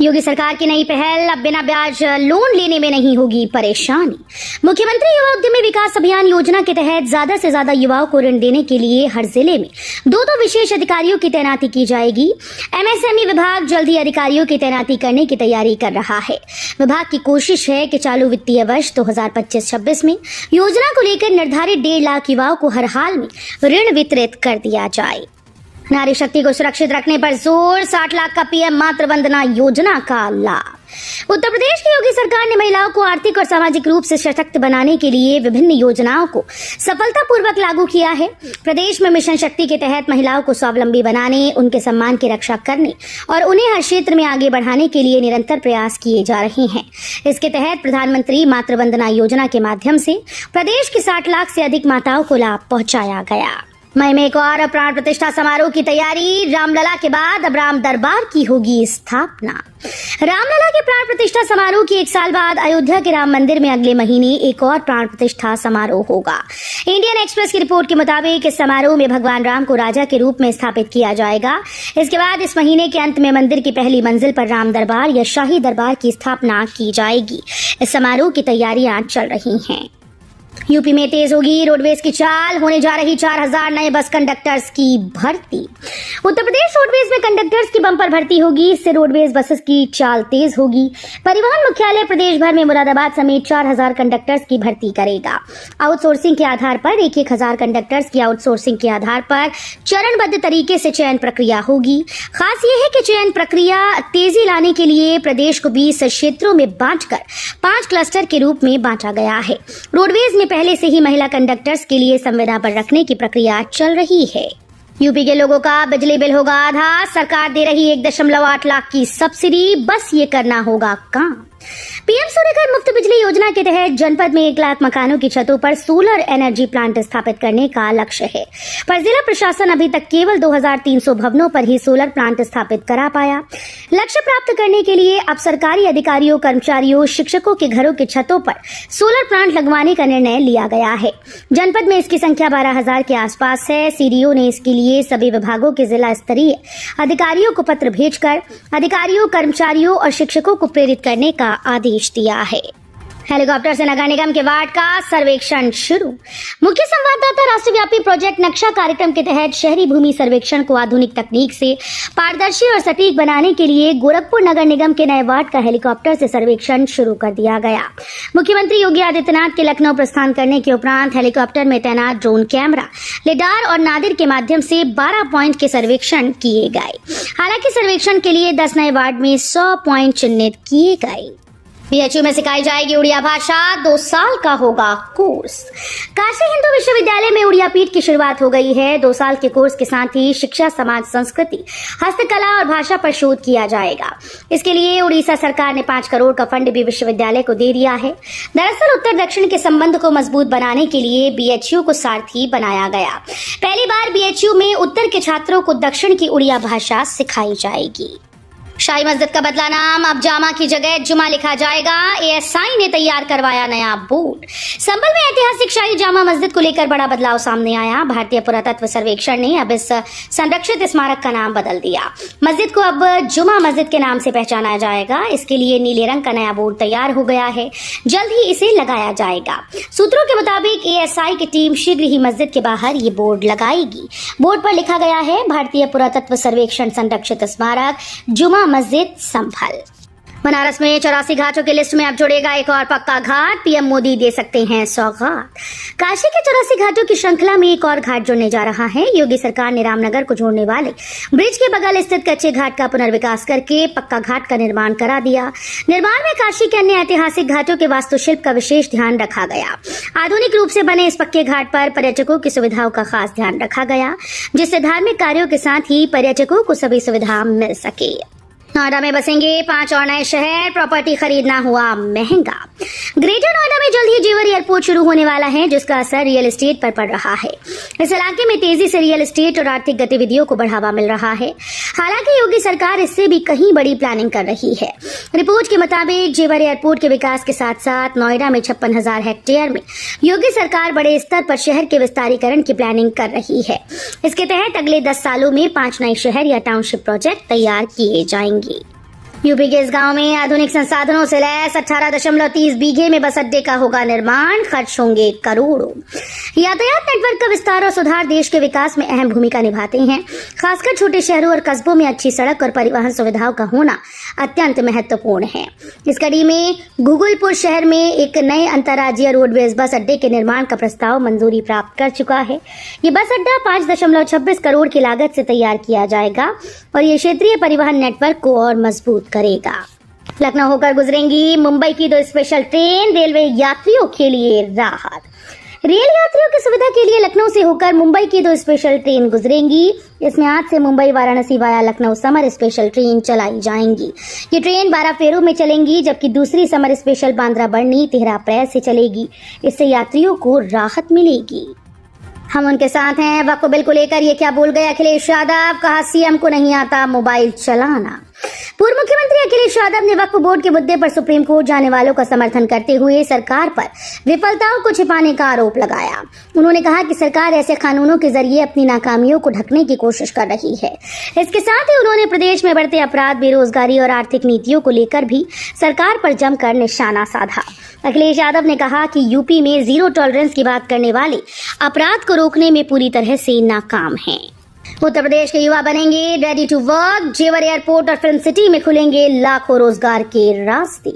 योगी सरकार की नई पहल, अब बिना ब्याज लोन लेने में नहीं होगी परेशानी। मुख्यमंत्री युवा उद्यमी विकास अभियान योजना के तहत ज्यादा से ज्यादा युवाओं को ऋण देने के लिए हर जिले में दो विशेष अधिकारियों की तैनाती की जाएगी। एमएसएमई विभाग जल्द ही अधिकारियों की तैनाती करने की तैयारी कर रहा है। विभाग की कोशिश है कि चालू वित्तीय वर्ष 2025-26 में योजना को लेकर निर्धारित 1.5 लाख युवाओं को हर हाल में ऋण वितरित कर दिया जाए। नारी शक्ति को सुरक्षित रखने पर जोर, 60 लाख का पीएम मातृ वंदना योजना का लाभ। उत्तर प्रदेश की योगी सरकार ने महिलाओं को आर्थिक और सामाजिक रूप से सशक्त बनाने के लिए विभिन्न योजनाओं को सफलतापूर्वक लागू किया है। प्रदेश में मिशन शक्ति के तहत महिलाओं को स्वावलंबी बनाने, उनके सम्मान की रक्षा करने और उन्हें हर क्षेत्र में आगे बढ़ाने के लिए निरंतर प्रयास किए जा रहे हैं। इसके तहत प्रधानमंत्री मातृ वंदना योजना के माध्यम से प्रदेश की 60 लाख से अधिक माताओं को लाभ पहुंचाया गया। मई में एक और प्राण प्रतिष्ठा समारोह की तैयारी। रामलला के बाद अब राम दरबार की होगी स्थापना। रामलला के प्राण प्रतिष्ठा समारोह की 1 साल बाद अयोध्या के राम मंदिर में अगले महीने एक और प्राण प्रतिष्ठा समारोह होगा। इंडियन एक्सप्रेस की रिपोर्ट के मुताबिक इस समारोह में भगवान राम को राजा के रूप में स्थापित किया जाएगा। इसके बाद इस महीने के अंत में मंदिर की पहली मंजिल पर राम दरबार या शाही दरबार की स्थापना की जाएगी। इस समारोह की तैयारियां चल रही हैं। यूपी में तेज होगी रोडवेज की चाल, होने जा रही 4000 नए बस कंडक्टर्स की भर्ती। उत्तर प्रदेश रोडवेज में कंडक्टर्स की बम्पर भर्ती होगी। इससे रोडवेज बसेस की चाल तेज होगी। परिवहन मुख्यालय प्रदेश भर में मुरादाबाद समेत 4000 कंडक्टर्स की भर्ती करेगा। आउटसोर्सिंग के आधार पर 1,000 कंडक्टर्स की आउटसोर्सिंग के आधार पर चरणबद्ध तरीके से चयन प्रक्रिया होगी। खास ये है कि चयन प्रक्रिया तेजी लाने के लिए प्रदेश को 20 क्षेत्रों में बांटकर 5 क्लस्टर के रूप में बांटा गया है। रोडवेज में पहले से ही महिला कंडक्टर्स के लिए संविदा पर रखने की प्रक्रिया चल रही है। यूपी के लोगों का बिजली बिल होगा आधा। सरकार दे रही 1.8 लाख की सब्सिडी, बस ये करना होगा काम। पीएम सूर्यघर मुफ्त बिजली योजना के तहत जनपद में 1 लाख मकानों की छतों पर सोलर एनर्जी प्लांट स्थापित करने का लक्ष्य है, पर जिला प्रशासन अभी तक केवल 2300 भवनों पर ही सोलर प्लांट स्थापित करा पाया। लक्ष्य प्राप्त करने के लिए अब सरकारी अधिकारियों, कर्मचारियों, शिक्षकों के घरों की छतों पर सोलर प्लांट लगवाने का निर्णय लिया गया है। जनपद में इसकी संख्या 12,000 के आसपास है। सीडीओ ने इसके लिए सभी विभागों के जिला स्तरीय अधिकारियों को पत्र भेजकर अधिकारियों, कर्मचारियों और शिक्षकों को प्रेरित करने का आदेश दिया है। हेलीकॉप्टर से नगर निगम के वार्ड का सर्वेक्षण शुरू। मुख्य संवाददाता राष्ट्रव्यापी प्रोजेक्ट नक्शा कार्यक्रम के तहत शहरी भूमि सर्वेक्षण को आधुनिक तकनीक से पारदर्शी और सटीक बनाने के लिए गोरखपुर नगर निगम के नए वार्ड का हेलीकॉप्टर से सर्वेक्षण शुरू कर दिया गया। मुख्यमंत्री योगी आदित्यनाथ के लखनऊ प्रस्थान करने के उपरांत हेलीकॉप्टर में तैनात ड्रोन कैमरा, लिडार और नादिर के माध्यम से 12 पॉइंट के सर्वेक्षण किए गए। हालांकि सर्वेक्षण के लिए 10 नए वार्ड में 100 पॉइंट चिन्हित किए गए। बीएचयू में सिखाई जाएगी उड़िया भाषा, 2 साल का होगा कोर्स। काशी हिंदू विश्वविद्यालय में उड़िया पीठ की शुरुआत हो गई है। 2 साल के कोर्स के साथ ही शिक्षा, समाज, संस्कृति, हस्तकला और भाषा पर शोध किया जाएगा। इसके लिए उड़ीसा सरकार ने 5 करोड़ का फंड भी विश्वविद्यालय को दे दिया है। दरअसल उत्तर दक्षिण के संबंध को मजबूत बनाने के लिए बीएचयू को सारथी बनाया गया। पहली बार बीएचयू में उत्तर के छात्रों को दक्षिण की उड़िया भाषा सिखाई जाएगी। शाही मस्जिद का बदला नाम, अब जामा की जगह जुमा लिखा जाएगा। एएसआई ने तैयार करवाया नया बोर्ड। संभल में ऐतिहासिक शाही जामा मस्जिद को लेकर बड़ा बदलाव सामने आया। भारतीय पुरातत्व सर्वेक्षण ने अब इस संरक्षित स्मारक का नाम बदल दिया। मस्जिद को अब जुमा मस्जिद के नाम से पहचाना जाएगा। इसके लिए नीले रंग का नया बोर्ड तैयार हो गया है। जल्द ही इसे लगाया जाएगा। सूत्रों के मुताबिक एएसआई की टीम शीघ्र ही मस्जिद के बाहर ये बोर्ड लगाएगी। बोर्ड पर लिखा गया है, भारतीय पुरातत्व सर्वेक्षण संरक्षित स्मारक जुमा मस्जिद संभल। बनारस में 84 घाटों की लिस्ट में अब जुड़ेगा एक और पक्का घाट। पीएम मोदी दे सकते हैं सौगात। काशी के 84 घाटों की श्रृंखला में एक और घाट जुड़ने जा रहा है। योगी सरकार ने रामनगर को जोड़ने वाले ब्रिज के बगल स्थित कच्चे घाट का पुनर्विकास करके पक्का घाट का निर्माण करा दिया। निर्माण में काशी के अन्य ऐतिहासिक घाटों के वास्तुशिल्प का विशेष ध्यान रखा गया। आधुनिक रूप से बने इस पक्के घाट पर पर्यटकों की सुविधाओं का खास ध्यान रखा गया, जिससे धार्मिक कार्यों के साथ ही पर्यटकों को सभी सुविधा मिल सके। नोएडा में बसेंगे 5 और नए शहर, प्रॉपर्टी खरीदना हुआ महंगा। ग्रेटर नोएडा में जल्द ही जेवर एयरपोर्ट शुरू होने वाला है, जिसका असर रियल एस्टेट पर पड़ रहा है। इस इलाके में तेजी से रियल एस्टेट और आर्थिक गतिविधियों को बढ़ावा मिल रहा है। हालांकि योगी सरकार इससे भी कहीं बड़ी प्लानिंग कर रही है। रिपोर्ट के मुताबिक जेवर एयरपोर्ट के विकास के साथ साथ नोएडा में 56,000 हेक्टेयर में योगी सरकार बड़े स्तर पर शहर के विस्तारीकरण की प्लानिंग कर रही है। इसके तहत अगले 10 सालों में 5 नए शहर या टाउनशिप प्रोजेक्ट तैयार किए जाएंगे। यूपी के इस गांव में आधुनिक संसाधनों से लैस 18.30 बीघे में बस अड्डे का होगा निर्माण, खर्च होंगे करोड़ों। यातायात नेटवर्क का विस्तार और सुधार देश के विकास में अहम भूमिका निभाते हैं। खासकर छोटे शहरों और कस्बों में अच्छी सड़क और परिवहन सुविधाओं का होना अत्यंत महत्वपूर्ण है। इस कड़ी में घुगुलपुर शहर में एक नए अंतर्राज्यीय रोडवेज बस अड्डे के निर्माण का प्रस्ताव मंजूरी प्राप्त कर चुका है। ये बस अड्डा 5.26 करोड़ की लागत से तैयार किया जाएगा और ये क्षेत्रीय परिवहन नेटवर्क को और मजबूत करेगा। लखनऊ होकर गुजरेंगी मुंबई की 2 स्पेशल ट्रेन, रेलवे यात्रियों के लिए राहत। रेल यात्रियों की सुविधा के लिए लखनऊ से होकर मुंबई की 2 स्पेशल ट्रेन गुजरेंगी। इसमें आज से Mumbai Varanasi via Lucknow summer special train चलाई जाएंगी। ये ट्रेन 12 फेरों में चलेंगी, जबकि दूसरी समर स्पेशल बांद्रा बढ़नी 13 अप्रैल से चलेगी। इससे यात्रियों को राहत मिलेगी। हम उनके साथ हैं। वक्फ बिल को लेकर ये क्या बोल गए अखिलेश यादव, कहा सीएम को नहीं आता मोबाइल चलाना। पूर्व मुख्यमंत्री अखिलेश यादव ने वक्फ बोर्ड के मुद्दे पर सुप्रीम कोर्ट जाने वालों का समर्थन करते हुए सरकार पर विफलताओं को छिपाने का आरोप लगाया। उन्होंने कहा कि सरकार ऐसे कानूनों के जरिए अपनी नाकामियों को ढकने की कोशिश कर रही है। इसके साथ ही उन्होंने प्रदेश में बढ़ते अपराध, बेरोजगारी और आर्थिक नीतियों को लेकर भी सरकार पर जमकर निशाना साधा। अखिलेश यादव ने कहा कि यूपी में जीरो टॉलरेंस की बात करने वाले अपराध को रोकने में पूरी तरह से नाकाम हैं। उत्तर प्रदेश के युवा बनेंगे रेडी टू वर्क। जेवर एयरपोर्ट और फिल्म सिटी में खुलेंगे लाखों रोजगार के रास्ते।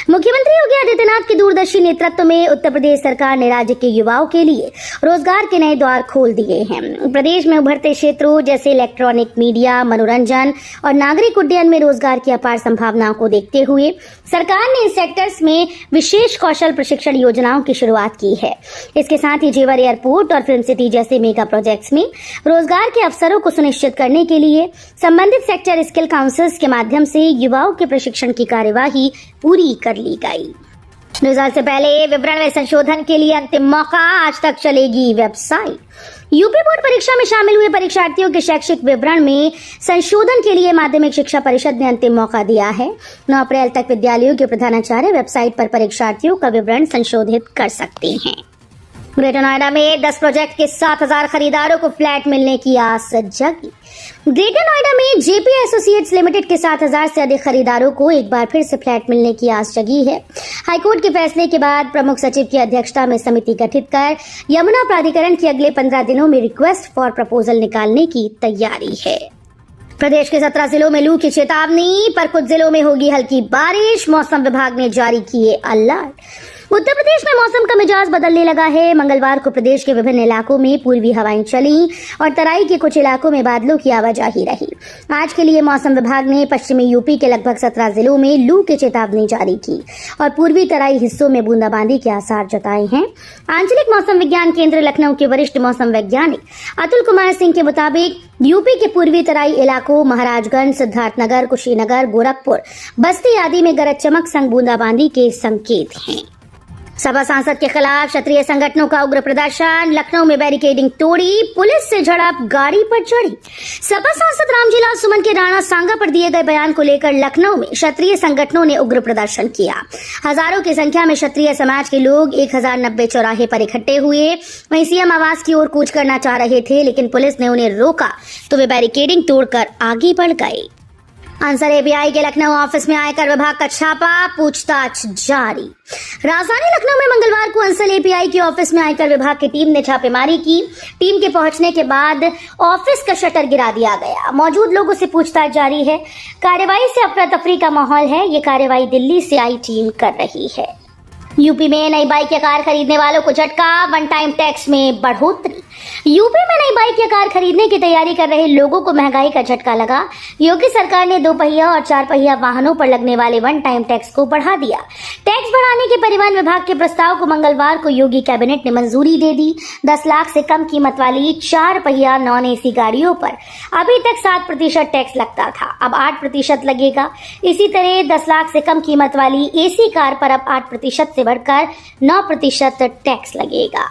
मुख्यमंत्री योगी आदित्यनाथ के दूरदर्शी नेतृत्व में उत्तर प्रदेश सरकार ने राज्य के युवाओं के लिए रोजगार के नए द्वार खोल दिए हैं। प्रदेश में उभरते क्षेत्रों जैसे इलेक्ट्रॉनिक मीडिया, मनोरंजन और नागरिक उड्डयन में रोजगार की अपार संभावनाओं को देखते हुए सरकार ने इन सेक्टर्स में विशेष कौशल प्रशिक्षण योजनाओं की शुरुआत की है। इसके साथ ही जेवर एयरपोर्ट और फिल्म सिटी जैसे मेगा प्रोजेक्ट्स में रोजगार के अवसरों को सुनिश्चित करने के लिए संबंधित सेक्टर स्किल काउंसिल्स के माध्यम से युवाओं के प्रशिक्षण की कार्यवाही पूरी कर ली गई। रिजल्ट से पहले विवरण में संशोधन के लिए अंतिम मौका, आज तक चलेगी वेबसाइट। यूपी बोर्ड परीक्षा में शामिल हुए परीक्षार्थियों के शैक्षिक विवरण में संशोधन के लिए माध्यमिक शिक्षा परिषद ने अंतिम मौका दिया है। 9 अप्रैल तक विद्यालयों के प्रधानाचार्य वेबसाइट पर परीक्षार्थियों का विवरण संशोधित कर सकते हैं। ग्रेटर नोएडा में 10 प्रोजेक्ट के 7,000 खरीदारों को फ्लैट मिलने की आस जगी। ग्रेटर नोएडा में जेपी एसोसिएट्स लिमिटेड के 7,000 से अधिक खरीदारों को एक बार फिर से फ्लैट मिलने की आस जगी है। हाईकोर्ट के फैसले के बाद प्रमुख सचिव की अध्यक्षता में समिति गठित कर यमुना प्राधिकरण की अगले 15 दिनों में रिक्वेस्ट फॉर प्रपोजल निकालने की तैयारी है। प्रदेश के 17 जिलों में लू की चेतावनी, पर कुछ जिलों में होगी हल्की बारिश। मौसम विभाग ने जारी किए अलर्ट। उत्तर प्रदेश में मौसम का मिजाज बदलने लगा है। मंगलवार को प्रदेश के विभिन्न इलाकों में पूर्वी हवाएं चली और तराई के कुछ इलाकों में बादलों की आवाजाही रही। आज के लिए मौसम विभाग ने पश्चिमी यूपी के लगभग 17 जिलों में लू की चेतावनी जारी की और पूर्वी तराई हिस्सों में बूंदाबांदी के आसार जताए हैं। आंचलिक मौसम विज्ञान केंद्र लखनऊ के वरिष्ठ मौसम वैज्ञानिक अतुल कुमार सिंह के मुताबिक यूपी के पूर्वी तराई इलाकों महाराजगंज, सिद्धार्थनगर, कुशीनगर, गोरखपुर, बस्ती आदि में गरज चमक संग बूंदाबांदी के संकेत हैं। सपा सांसद के खिलाफ क्षत्रिय संगठनों का उग्र प्रदर्शन। लखनऊ में बैरिकेडिंग तोड़ी, पुलिस से झड़प, गाड़ी पर चढ़ी। सपा सांसद रामजीलाल सुमन के राणा सांगा पर दिए गए बयान को लेकर लखनऊ में क्षत्रिय संगठनों ने उग्र प्रदर्शन किया। हजारों की संख्या में क्षत्रिय समाज के लोग 1090 चौराहे पर इकट्ठे हुए। वहीं सीएम आवास की ओर कूच करना चाह रहे थे, लेकिन पुलिस ने उन्हें रोका तो वे बैरिकेडिंग तोड़कर आगे बढ़ गए। आंसर एपीआई के लखनऊ ऑफिस में आयकर विभाग का छापा, पूछताछ जारी। राजधानी लखनऊ में मंगलवार को अंसल एपीआई के ऑफिस में आयकर विभाग की टीम ने छापेमारी की। टीम के पहुंचने के बाद ऑफिस का शटर गिरा दिया गया। मौजूद लोगों से पूछताछ जारी है। कार्रवाई से अफरा तफरी का माहौल है। ये कार्रवाई दिल्ली से आई टीम कर रही है। यूपी में नई बाइक या कार खरीदने वालों को झटका, वन टाइम टैक्स में बढ़ोतरी। यूपी में नई बाइक या कार खरीदने की तैयारी कर रहे लोगों को महंगाई का झटका लगा। योगी सरकार ने 2 पहिया और 4 पहिया वाहनों पर लगने वाले वन टाइम टैक्स को बढ़ा दिया। टैक्स बढ़ाने के परिवहन विभाग के प्रस्ताव को मंगलवार को योगी कैबिनेट ने मंजूरी दे दी। 10 लाख से कम कीमत वाली 4 पहिया नॉन एसी गाड़ियों पर अभी तक 7% टैक्स लगता था, अब 8% लगेगा। इसी तरह 10 लाख से कम कीमत वाली एसी कार पर अब 8% से बढ़कर 9% टैक्स लगेगा।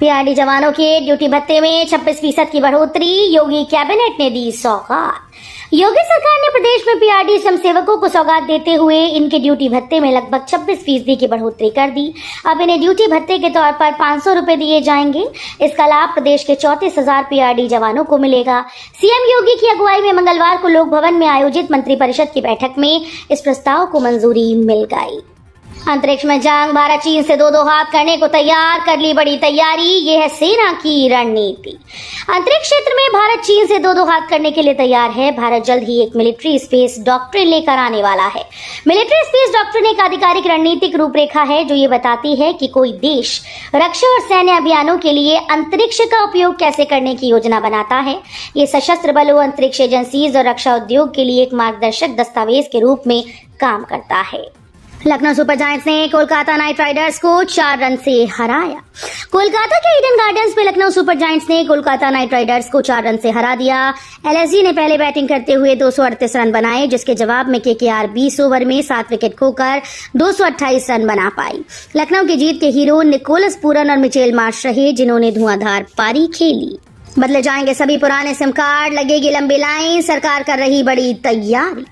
पीआरडी जवानों के ड्यूटी भत्ते में 26% की बढ़ोतरी, योगी कैबिनेट ने दी सौगात। योगी सरकार ने प्रदेश में पीआरडी स्वयंसेवकों को सौगात देते हुए इनके ड्यूटी भत्ते में लगभग 26% की बढ़ोतरी कर दी। अब इन्हें ड्यूटी भत्ते के तौर पर 500 रुपए दिए जाएंगे। इसका लाभ प्रदेश के 34,000 पीआरडी जवानों को मिलेगा। सीएम योगी की अगुवाई में मंगलवार को लोक भवन में आयोजित मंत्रिपरिषद की बैठक में इस प्रस्ताव को मंजूरी मिल गई। अंतरिक्ष में जंग, भारत चीन से दो हाथ करने को तैयार, कर ली बड़ी तैयारी, ये है सेना की रणनीति। अंतरिक्ष क्षेत्र में भारत चीन से दो हाथ करने के लिए तैयार है। भारत जल्द ही एक मिलिट्री स्पेस डॉक्ट्रिन लेकर आने वाला है। मिलिट्री स्पेस डॉक्ट्रिन एक आधिकारिक रणनीतिक रूपरेखा है जो ये बताती है कि कोई देश रक्षा और सैन्य अभियानों के लिए अंतरिक्ष का उपयोग कैसे करने की योजना बनाता है। ये सशस्त्र बलों, अंतरिक्ष एजेंसीज और रक्षा उद्योग के लिए एक मार्गदर्शक दस्तावेज के रूप में काम करता है। लखनऊ सुपर जायंट्स ने कोलकाता नाइट राइडर्स को 4 रन से हराया। कोलकाता के ईडन गार्डन्स में लखनऊ सुपर जायंट्स ने कोलकाता नाइट राइडर्स को 4 रन से हरा दिया। एलएसजी ने पहले बैटिंग करते हुए 238 रन बनाए, जिसके जवाब में केकेआर 20 ओवर में 7 विकेट खोकर 228 रन बना पाई। लखनऊ की जीत के हीरो निकोलस पूरन और मिचेल मार्श रहे, जिन्होंने धुआंधार पारी खेली। बदले जाएंगे सभी पुराने सिम कार्ड, लगेगी लंबी लाइन, सरकार कर रही बड़ी तैयारी।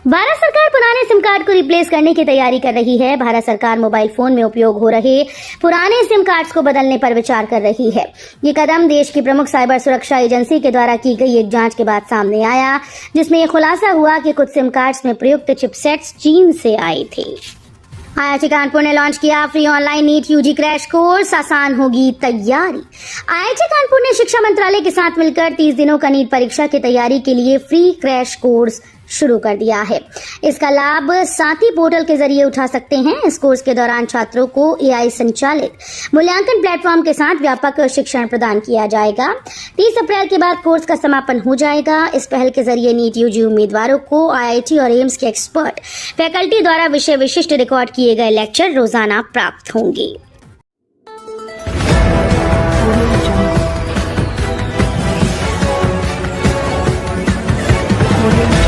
भारत सरकार पुराने सिम कार्ड को रिप्लेस करने की तैयारी कर रही है। भारत सरकार मोबाइल फोन में उपयोग हो रहे पुराने सिम कार्ड्स को बदलने पर विचार कर रही है। ये कदम देश की प्रमुख साइबर सुरक्षा एजेंसी के द्वारा की गई एक जांच के बाद सामने आया, जिसमें यह खुलासा हुआ कि कुछ सिम कार्ड्स में प्रयुक्त चिपसेट्स चीन से आए थे। आईआईटी कानपुर ने लॉन्च किया free online NEET UG crash course, आसान होगी तैयारी। आईआईटी कानपुर ने शिक्षा मंत्रालय के साथ मिलकर 30 दिनों का नीट परीक्षा की तैयारी के लिए फ्री क्रैश कोर्स शुरू कर दिया है। इसका लाभ साथी पोर्टल के जरिए उठा सकते हैं। इस कोर्स के दौरान छात्रों को एआई संचालित मूल्यांकन प्लेटफॉर्म के साथ व्यापक शिक्षण प्रदान किया जाएगा। 30 अप्रैल के बाद कोर्स का समापन हो जाएगा। इस पहल के जरिए नीट यूजी उम्मीदवारों को आईआईटी और एम्स के एक्सपर्ट फैकल्टी द्वारा विषय विशिष्ट रिकॉर्ड किए गए लेक्चर रोजाना प्राप्त होंगे। Audio